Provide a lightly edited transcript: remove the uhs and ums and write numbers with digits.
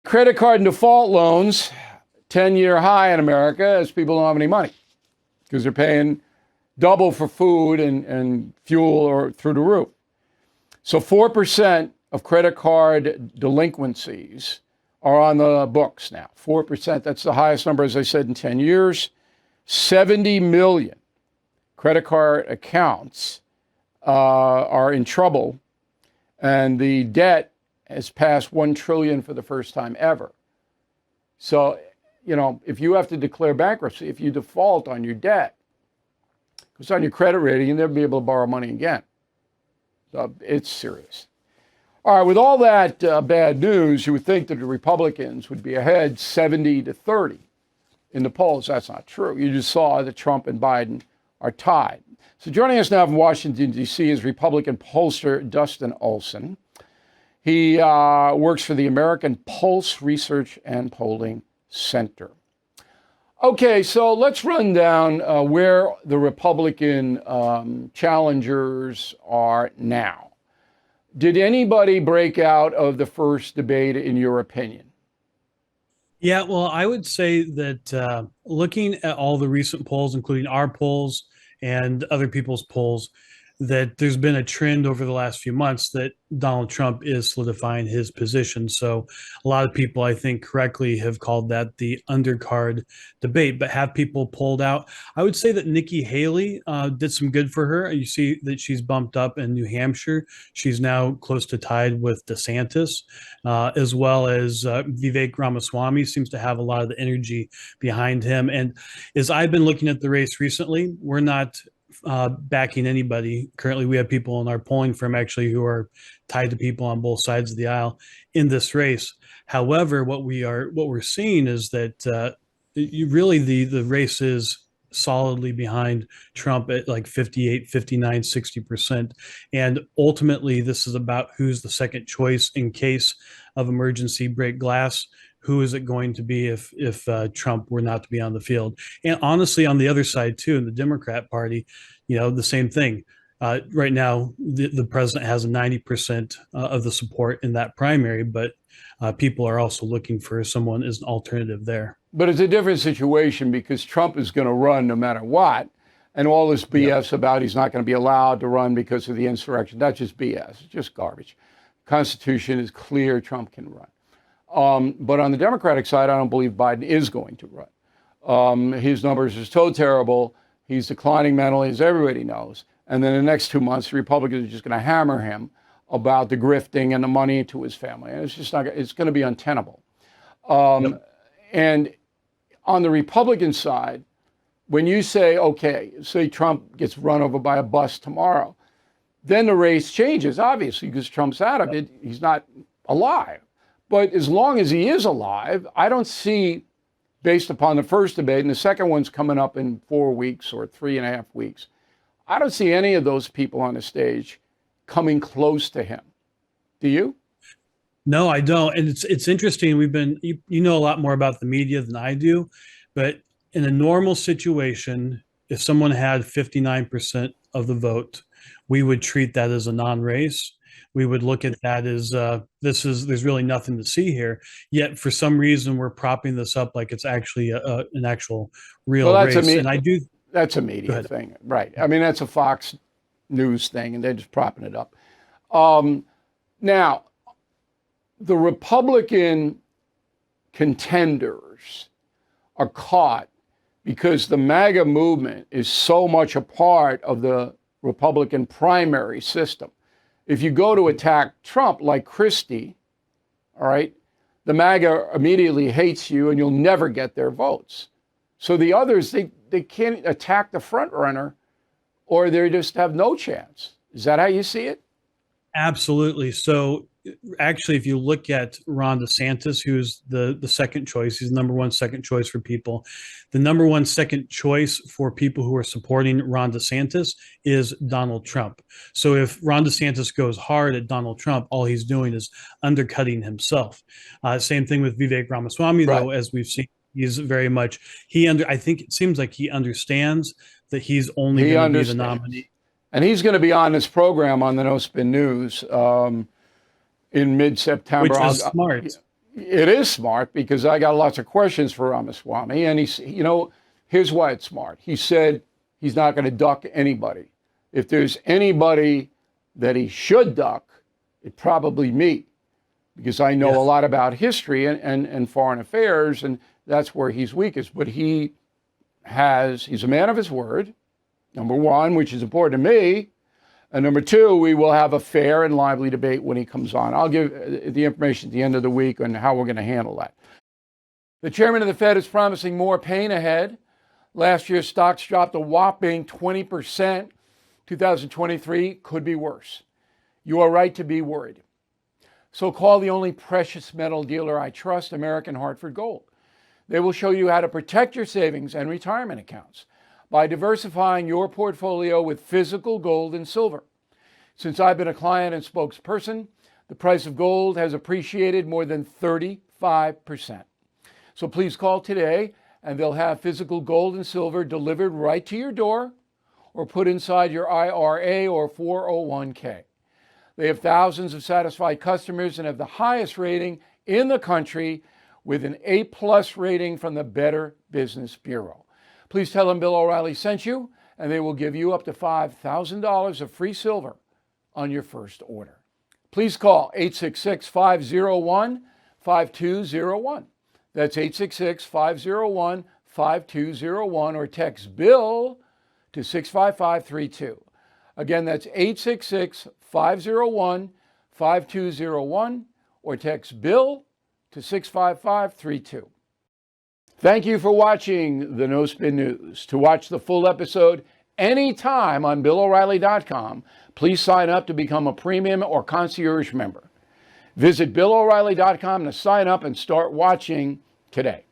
Credit card and default loans, 10-year high in America as people don't have any money because they're paying double for food and fuel or through the roof. So 4% of credit card delinquencies are on the books now. 4%, that's the highest number, as I said, in 10 years. 70 million credit card accounts are in trouble, and the debt has passed 1 trillion for the first time ever. So, if you have to declare bankruptcy, if you default on your debt, it's on your credit rating, you'll never be able to borrow money again. So it's serious. All right, with all that bad news, you would think that the Republicans would be ahead 70-30 in the polls. That's not true. You just saw that Trump and Biden are tied. So joining us now from Washington, D.C. is Republican pollster Dustin Olsen. He works for the American Pulse Research and Polling Center. Okay, so let's run down where the Republican challengers are now. Did anybody break out of the first debate, in your opinion? Yeah, well, I would say that looking at all the recent polls, including our polls and other people's polls, that there's been a trend over the last few months that Donald Trump is solidifying his position. So a lot of people, I think, correctly have called that the undercard debate, but have people pulled out. I would say that Nikki Haley did some good for her. You see that she's bumped up in New Hampshire. She's now close to tied with DeSantis, as well as Vivek Ramaswamy seems to have a lot of the energy behind him. And as I've been looking at the race recently, we're not backing anybody. Currently, we have people in our polling firm actually who are tied to people on both sides of the aisle in this race. However, what we're seeing is that the race is solidly behind Trump at like 58, 59, 60%. And ultimately, this is about who's the second choice in case of emergency break glass. Who is it going to be if Trump were not to be on the field? And honestly, on the other side too, in the Democrat Party, the same thing. Right now, the president has 90% of the support in that primary, but people are also looking for someone as an alternative there. But it's a different situation because Trump is going to run no matter what. And all this BS about he's not going to be allowed to run because of the insurrection, that's just BS. It's just garbage. Constitution is clear, Trump can run. But on the Democratic side, I don't believe Biden is going to run. His numbers are so terrible. He's declining mentally, as everybody knows. And then the next 2 months, the Republicans are just going to hammer him about the grifting and the money to his family. And it's just not, it's going to be untenable. And on the Republican side, when you say, okay, say Trump gets run over by a bus tomorrow, then the race changes, obviously, because Trump's out of it. He's not alive. But as long as he is alive, I don't see, based upon the first debate, and the second one's coming up in 4 weeks or 3.5 weeks, I don't see any of those people on the stage coming close to him. Do you? No, I don't. And it's interesting. You know a lot more about the media than I do, but in a normal situation, if someone had 59% of the vote, we would treat that as a non-race. We would look at that as there's really nothing to see here. Yet for some reason we're propping this up like it's actually an actual real race. That's a media thing, right? I mean, that's a Fox News thing, and they're just propping it up. Now, the Republican contenders are caught because the MAGA movement is so much a part of the Republican primary system. If you go to attack Trump like Christie, all right, the MAGA immediately hates you and you'll never get their votes. So the others, they can't attack the front runner or they just have no chance. Is that how you see it? Absolutely. So actually, if you look at Ron DeSantis, who's the second choice, he's the number one second choice for people. The number one second choice for people who are supporting Ron DeSantis is Donald Trump. So if Ron DeSantis goes hard at Donald Trump, all he's doing is undercutting himself. Same thing with Vivek Ramaswamy, though, as we've seen, he's very much, I think it seems like he understands that he's only going to be the nominee. And he's going to be on this program on the No Spin News in mid-September. Which is smart. It is smart because I got lots of questions for Ramaswamy. And he's, here's why it's smart. He said he's not going to duck anybody. If there's anybody that he should duck, it's probably me, because I know a lot about history and foreign affairs, and that's where he's weakest. But he's a man of his word, number one, which is important to me. And number two, we will have a fair and lively debate when he comes on. I'll give the information at the end of the week on how we're going to handle that. The chairman of the Fed is promising more pain ahead. Last year, stocks dropped a whopping 20%. 2023 could be worse. You are right to be worried. So call the only precious metal dealer I trust, American Hartford Gold. They will show you how to protect your savings and retirement accounts by diversifying your portfolio with physical gold and silver. Since I've been a client and spokesperson, the price of gold has appreciated more than 35%. So please call today and they'll have physical gold and silver delivered right to your door or put inside your IRA or 401k. They have thousands of satisfied customers and have the highest rating in the country with an A+ rating from the Better Business Bureau. Please tell them Bill O'Reilly sent you, and they will give you up to $5,000 of free silver on your first order. Please call 866-501-5201. That's 866-501-5201, or text Bill to 65532. Again, that's 866-501-5201, or text Bill to 65532. Thank you for watching the No Spin News. To watch the full episode anytime on BillO'Reilly.com, please sign up to become a premium or concierge member. Visit BillO'Reilly.com to sign up and start watching today.